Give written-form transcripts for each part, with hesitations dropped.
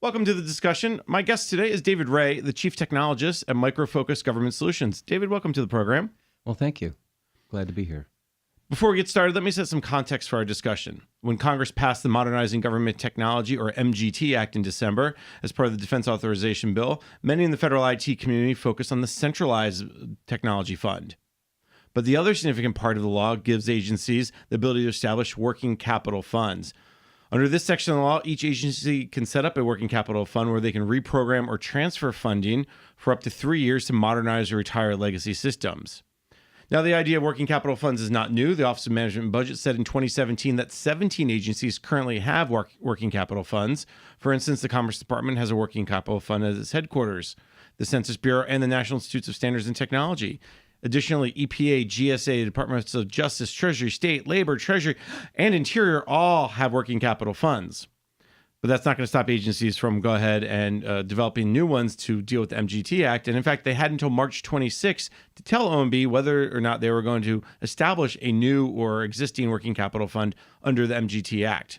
Welcome to the discussion. My guest today is David Ray, the Chief Technologist at Micro Focus Government Solutions. David, welcome to the program. Well, thank you. Glad to be here. Before we get started, let me set some context for our discussion. When Congress passed the Modernizing Government Technology, or MGT Act in December, as part of the Defense Authorization Bill, many in the federal IT community focused on the Centralized Technology Fund. But the other significant part of the law gives agencies the ability to establish working capital funds. Under this section of the law, each agency can set up a working capital fund where they can reprogram or transfer funding for up to 3 years to modernize or retire legacy systems. Now, the idea of working capital funds is not new. The Office of Management and Budget said in 2017 that 17 agencies currently have working capital funds. For instance, the Commerce Department has a working capital fund at its headquarters, the Census Bureau, and the National Institutes of Standards and Technology. Additionally, EPA, GSA, Departments of Justice, Treasury, State, Labor, Treasury, and Interior all have working capital funds. But that's not going to stop agencies from go ahead and developing new ones to deal with the MGT Act. And in fact, they had until March 26 to tell OMB whether or not they were going to establish a new or existing working capital fund under the MGT Act.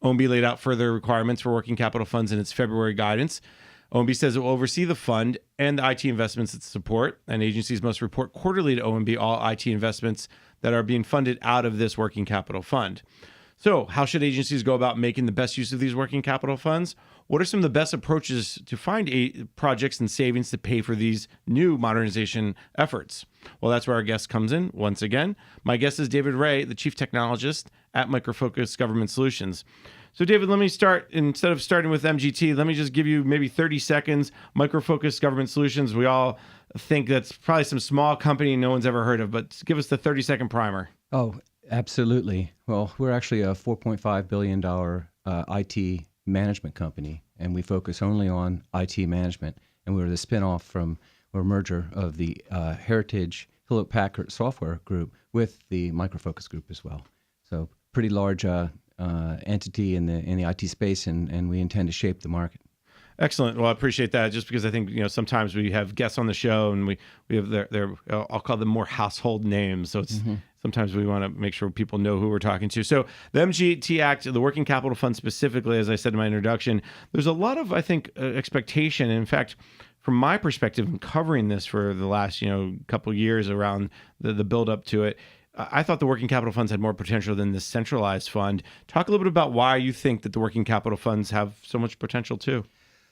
OMB laid out further requirements for working capital funds in its February guidance. OMB says it will oversee the fund and the IT investments it support, and agencies must report quarterly to OMB all IT investments that are being funded out of this working capital fund. So how should agencies go about making the best use of these working capital funds? What are some of the best approaches to find projects and savings to pay for these new modernization efforts? Well, that's where our guest comes in once again. My guest is David Ray, the Chief Technologist at Micro Focus Government Solutions. So, David, let me start. Instead of starting with MGT, let me just give you maybe 30 seconds. Micro Focus Government Solutions, we all think that's probably some small company no one's ever heard of, but give us the 30-second primer. Oh, absolutely. Well, we're actually a $4.5 billion IT management company, and we focus only on IT management. And we're the spinoff from or merger of the Heritage Hewlett-Packard Software Group with the Micro Focus Group as well. So pretty large entity in the IT space, and we intend to shape the market. Excellent. Well, I appreciate that. Just because I think sometimes we have guests on the show and we have their I'll call them more household names. So it's sometimes we want to make sure people know who we're talking to. So the MGT Act, the Working Capital Fund specifically, as I said in my introduction, there's a lot of expectation. In fact, from my perspective, in covering this for the last couple years around the build up to it, I thought the working capital funds had more potential than the centralized fund. Talk a little bit about why you think that the working capital funds have so much potential too.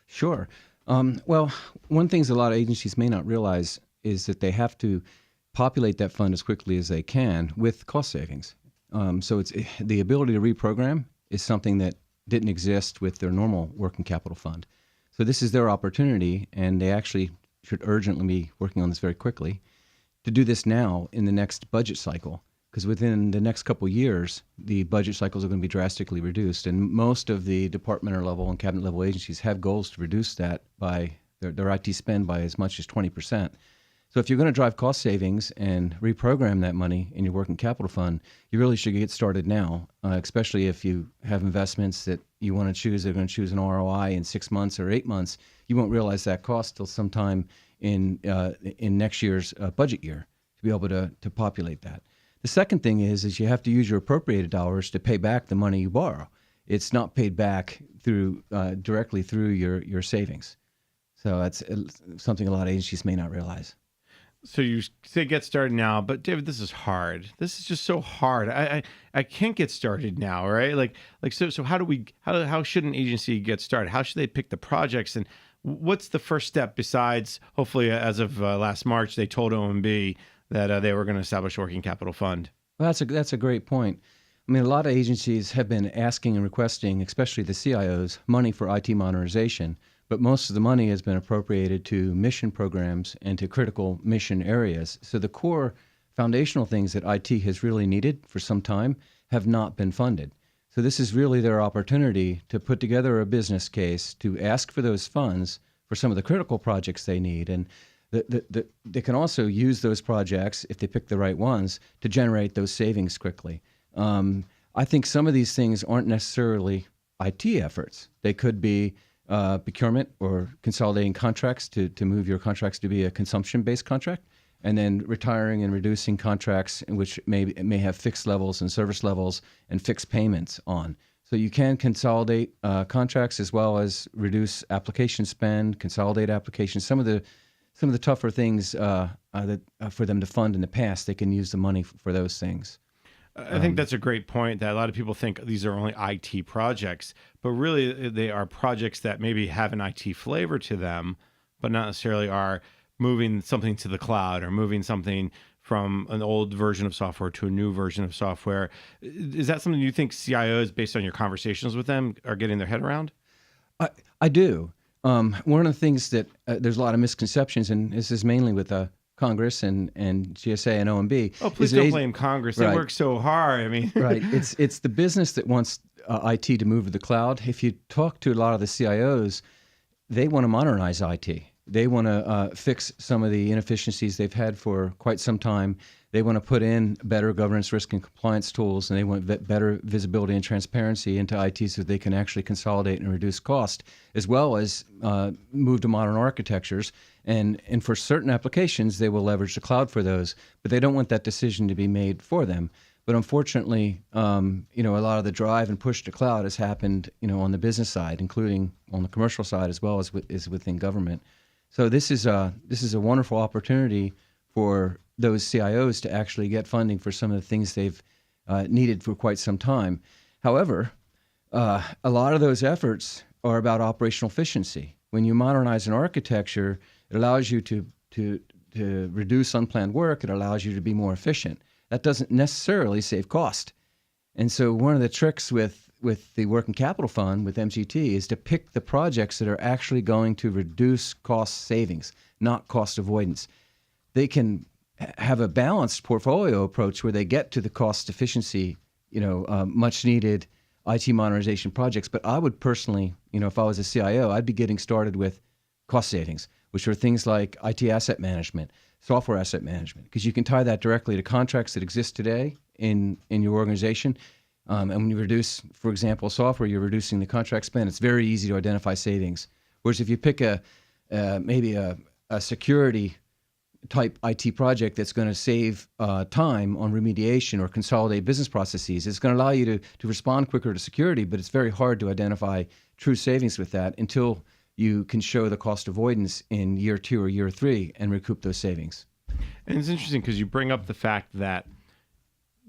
Sure. Well, one thing a lot of agencies may not realize is that they have to populate that fund as quickly as they can with cost savings. So it's the ability to reprogram is something that didn't exist with their normal working capital fund. So this is their opportunity, and they actually should urgently be working on this very quickly to do this now in the next budget cycle, because within the next couple of years, the budget cycles are going to be drastically reduced. And most of the departmental level and cabinet level agencies have goals to reduce that by their IT spend by as much as 20%. So if you're going to drive cost savings and reprogram that money in your working capital fund, you really should get started now, especially if you have investments that you want to choose. They're going to choose an ROI in 6 months or 8 months. You won't realize that cost till sometime in next year's budget year to be able to populate that. The second thing is you have to use your appropriated dollars to pay back the money you borrow. It's not paid back through directly through your savings. So that's something a lot of agencies may not realize. So you say get started now, but David, this is hard. This is just so hard. I can't get started now, right? So how should an agency get started? How should they pick the projects, and what's the first step besides hopefully as of last March they told OMB that they were going to establish a working capital fund? Well, that's a great point. I mean, a lot of agencies have been asking and requesting, especially the CIOs, money for IT modernization. But most of the money has been appropriated to mission programs and to critical mission areas. So the core foundational things that IT has really needed for some time have not been funded. So this is really their opportunity to put together a business case to ask for those funds for some of the critical projects they need. And they can also use those projects, if they pick the right ones, to generate those savings quickly. I think some of these things aren't necessarily IT efforts. They could be procurement or consolidating contracts to move your contracts to be a consumption-based contract, and then retiring and reducing contracts in which may have fixed levels and service levels and fixed payments on. So you can consolidate contracts as well as reduce application spend, consolidate applications. Some of the tougher things that for them to fund in the past, they can use the money for those things. I think that's a great point, that a lot of people think these are only IT projects, but really they are projects that maybe have an IT flavor to them, but not necessarily are moving something to the cloud or moving something from an old version of software to a new version of software. Is that something you think CIOs, based on your conversations with them, are getting their head around? I do. One of the things that there's a lot of misconceptions, and this is mainly with Congress and GSA and OMB. Oh, please is don't that blame Congress. They right. work so hard. I mean, Right. It's the business that wants IT to move to the cloud. If you talk to a lot of the CIOs, they want to modernize IT. They want to fix some of the inefficiencies they've had for quite some time. They want to put in better governance, risk, and compliance tools, and they want better visibility and transparency into IT so they can actually consolidate and reduce cost, as well as move to modern architectures. And for certain applications, they will leverage the cloud for those, but they don't want that decision to be made for them. But unfortunately, a lot of the drive and push to cloud has happened, on the business side, including on the commercial side as well as within government. So this is a wonderful opportunity for those CIOs to actually get funding for some of the things they've needed for quite some time. However, a lot of those efforts are about operational efficiency. When you modernize an architecture, it allows you to reduce unplanned work. It allows you to be more efficient. That doesn't necessarily save cost. And so one of the tricks with the working capital fund, with MGT, is to pick the projects that are actually going to reduce cost savings, not cost avoidance. They can have a balanced portfolio approach where they get to the cost efficiency, much needed IT modernization projects. But I would personally, if I was a CIO, I'd be getting started with cost savings, which are things like IT asset management, software asset management, because you can tie that directly to contracts that exist today in your organization. And when you reduce, for example, software, you're reducing the contract spend. It's very easy to identify savings. Whereas if you pick maybe a security type IT project that's going to save time on remediation or consolidate business processes, it's going to allow you to respond quicker to security, but it's very hard to identify true savings with that until you can show the cost avoidance in year 2 or year 3 and recoup those savings. And it's interesting because you bring up the fact that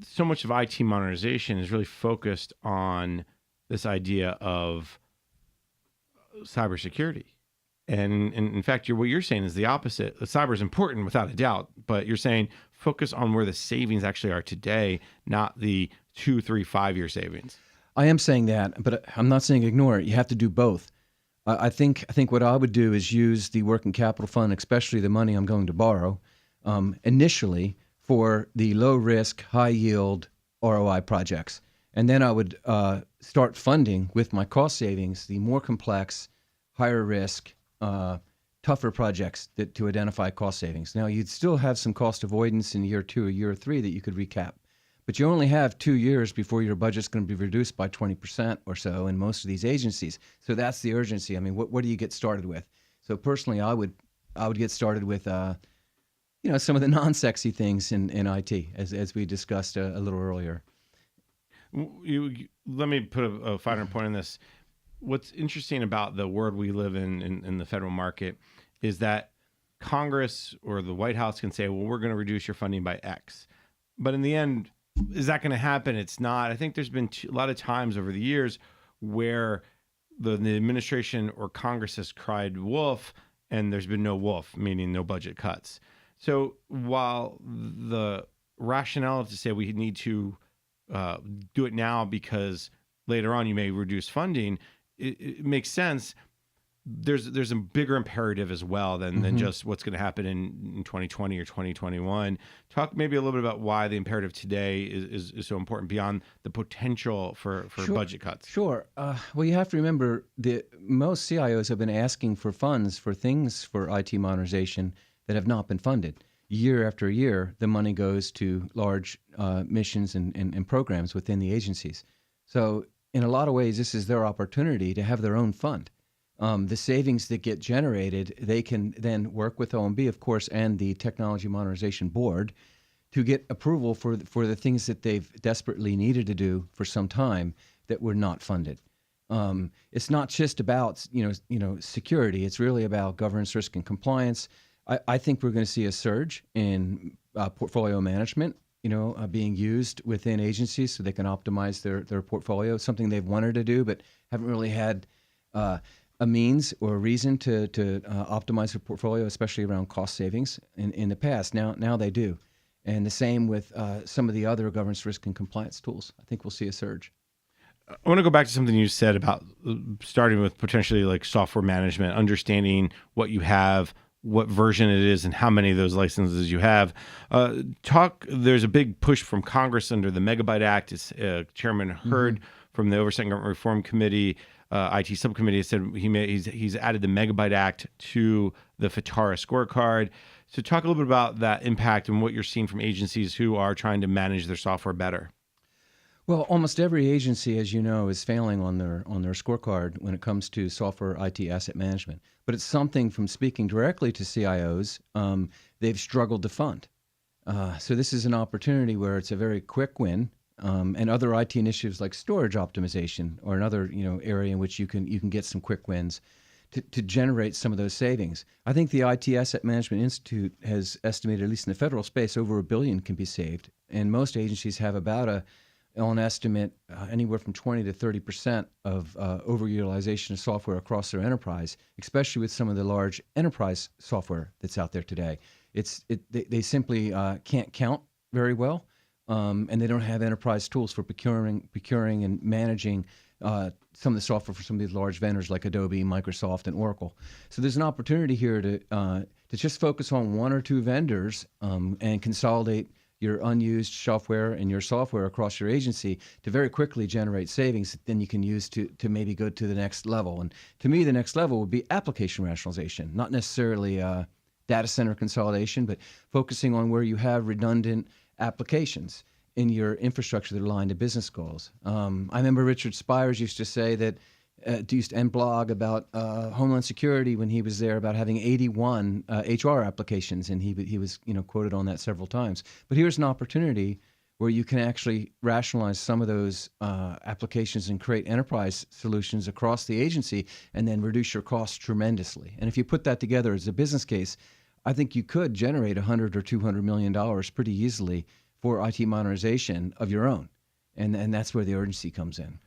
so much of IT modernization is really focused on this idea of cybersecurity. And in fact, what you're saying is the opposite. The cyber is important without a doubt, but you're saying focus on where the savings actually are today, not the 2, 3, 5-year savings. I am saying that, but I'm not saying ignore it. You have to do both. I think what I would do is use the working capital fund, especially the money I'm going to borrow, initially for the low risk, high yield ROI projects. And then I would start funding with my cost savings the more complex, higher risk, tougher projects to identify cost savings. Now, you'd still have some cost avoidance in year 2 or year 3 that you could recap, but you only have 2 years before your budget's going to be reduced by 20% or so in most of these agencies. So that's the urgency. I mean, what do you get started with? So personally, I would get started with some of the non-sexy things in IT, as we discussed a little earlier. Let me put a finer point on this. What's interesting about the world we live in the federal market is that Congress or the White House can say, well, we're going to reduce your funding by X. But in the end, is that going to happen? It's not. I think there's been a lot of times over the years where the administration or Congress has cried wolf and there's been no wolf, meaning no budget cuts. So while the rationale to say we need to do it now because later on you may reduce funding, it makes sense. There's a bigger imperative as well than just what's going to happen in 2020 or 2021. Talk maybe a little bit about why the imperative today is so important beyond the potential for budget cuts. Sure. Well, you have to remember that most CIOs have been asking for funds for things for IT modernization that have not been funded. Year after year, the money goes to large missions and programs within the agencies. So in a lot of ways, this is their opportunity to have their own fund. The savings that get generated, they can then work with OMB, of course, and the Technology Modernization Board to get approval for the things that they've desperately needed to do for some time that were not funded. It's not just about security. It's really about governance, risk, and compliance. I think we're going to see a surge in portfolio management, being used within agencies so they can optimize their portfolio. Something they've wanted to do, but haven't really had a means or a reason to optimize their portfolio, especially around cost savings in the past. Now they do. And the same with some of the other governance, risk, and compliance tools. I think we'll see a surge. I want to go back to something you said about starting with potentially like software management, understanding what you have, what version it is, and how many of those licenses you have. There's a big push from Congress under the Megabyte Act. Chairman Hurd from the Oversight and Government Reform Committee, IT subcommittee, said he's added the Megabyte Act to the FITARA scorecard. So talk a little bit about that impact and what you're seeing from agencies who are trying to manage their software better. Well, almost every agency, as you know, is failing on their scorecard when it comes to software IT asset management. But it's something, from speaking directly to CIOs, they've struggled to fund. So this is an opportunity where it's a very quick win, and other IT initiatives like storage optimization or another area in which you can get some quick wins to generate some of those savings. I think the IT Asset Management Institute has estimated, at least in the federal space, over $1 billion can be saved, and most agencies have about on estimate anywhere from 20 to 30% of overutilization of software across their enterprise, especially with some of the large enterprise software that's out there today. They simply can't count very well, and they don't have enterprise tools for procuring and managing some of the software for some of these large vendors like Adobe, Microsoft, and Oracle. So there's an opportunity here to just focus on one or two vendors and consolidate your unused software and your software across your agency to very quickly generate savings that then you can use to maybe go to the next level. And to me, the next level would be application rationalization, not necessarily data center consolidation, but focusing on where you have redundant applications in your infrastructure that align to business goals. I remember Richard Spires used to say that, and blog about Homeland Security when he was there, about having 81 HR applications, and he was quoted on that several times. But here's an opportunity where you can actually rationalize some of those applications and create enterprise solutions across the agency, and then reduce your costs tremendously. And if you put that together as a business case, I think you could generate $100 or $200 million pretty easily for IT modernization of your own, and that's where the urgency comes in.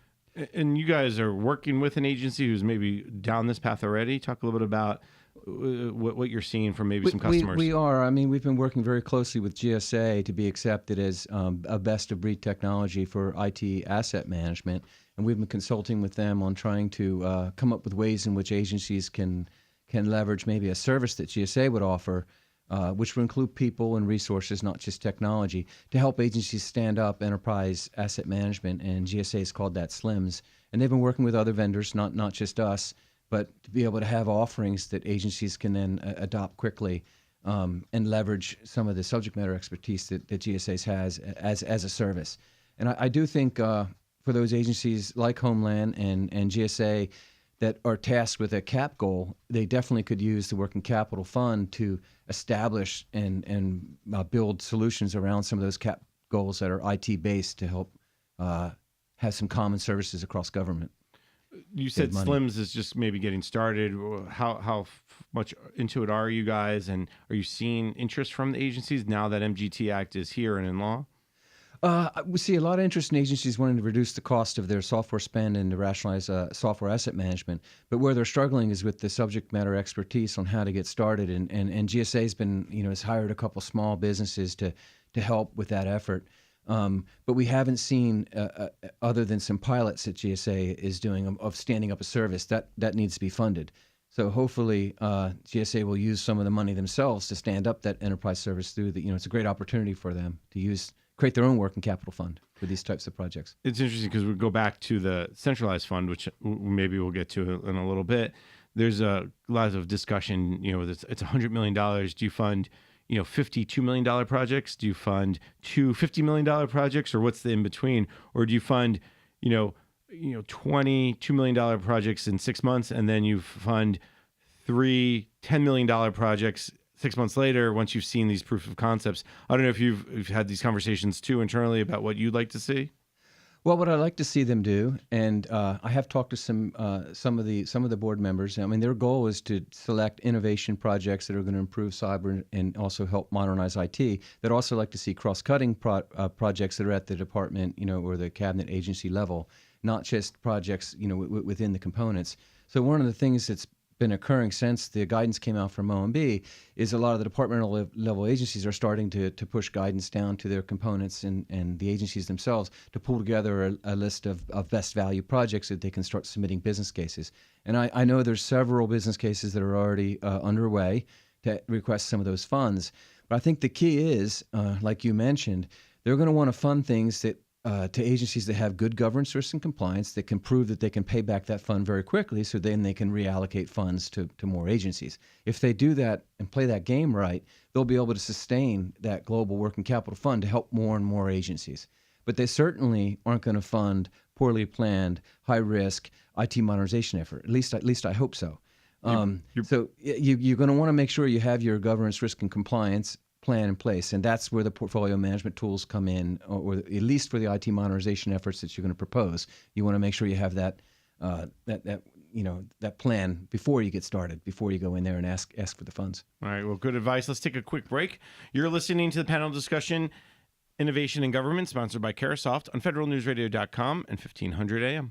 And you guys are working with an agency who's maybe down this path already. Talk a little bit about what you're seeing from maybe some customers. We are. I mean, we've been working very closely with GSA to be accepted as a best-of-breed technology for IT asset management, and we've been consulting with them on trying to come up with ways in which agencies can leverage maybe a service that GSA would offer, which would include people and resources, not just technology, to help agencies stand up enterprise asset management. And GSA has called that SLIMS. And they've been working with other vendors, not just us, but to be able to have offerings that agencies can then adopt quickly and leverage some of the subject matter expertise that GSA has as a service. And I do think for those agencies like Homeland and GSA that are tasked with a CAP goal, they definitely could use the working capital fund to establish and build solutions around some of those CAP goals that are IT based to help have some common services across government. You said SLIMS is just maybe getting started. How much into it are you guys, and are you seeing interest from the agencies now that MGT Act is here and in law? We see a lot of interest in agencies wanting to reduce the cost of their software spend and to rationalize software asset management. But where they're struggling is with the subject matter expertise on how to get started. And GSA has been, has hired a couple small businesses to help with that effort. But we haven't seen, other than some pilots that GSA is doing of standing up a service that needs to be funded. So hopefully GSA will use some of the money themselves to stand up that enterprise service through the, it's a great opportunity for them to create their own working capital fund for these types of projects. It's interesting because we go back to the centralized fund, which maybe we'll get to in a little bit. There's a lot of discussion, it's $100 million. Do you fund, $52 million projects? Do you fund two $50 million projects, or what's the in between? Or do you fund, $22 million projects in 6 months, and then you fund three $10 million projects 6 months later, once you've seen these proof of concepts, I don't know if you've had these conversations too internally about what you'd like to see. Well, what I'd like to see them do, and I have talked to some of the board members. I mean, their goal is to select innovation projects that are going to improve cyber and also help modernize IT. They'd also like to see cross-cutting projects that are at the department, or the cabinet agency level, not just projects, within the components. So one of the things that's been occurring since the guidance came out from OMB is a lot of the departmental level agencies are starting to push guidance down to their components and the agencies themselves to pull together a list of best value projects that they can start submitting business cases. And I know there's several business cases that are already underway to request some of those funds. But I think the key is, like you mentioned, they're going to want to fund things that to agencies that have good governance, risk, and compliance that can prove that they can pay back that fund very quickly, so then they can reallocate funds to more agencies. If they do that and play that game right, they'll be able to sustain that global working capital fund to help more and more agencies. But they certainly aren't going to fund poorly planned, high-risk IT modernization effort. At least I hope so. So you're going to want to make sure you have your governance, risk, and compliance plan in place, and that's where the portfolio management tools come in, or at least for the IT modernization efforts that you're going to propose. You want to make sure you have that plan before you get started, before you go in there and ask for the funds. All right, well, good advice. Let's take a quick break. You're listening to the panel discussion, Innovation in Government, sponsored by Carasoft on federalnewsradio.com and 1500 AM.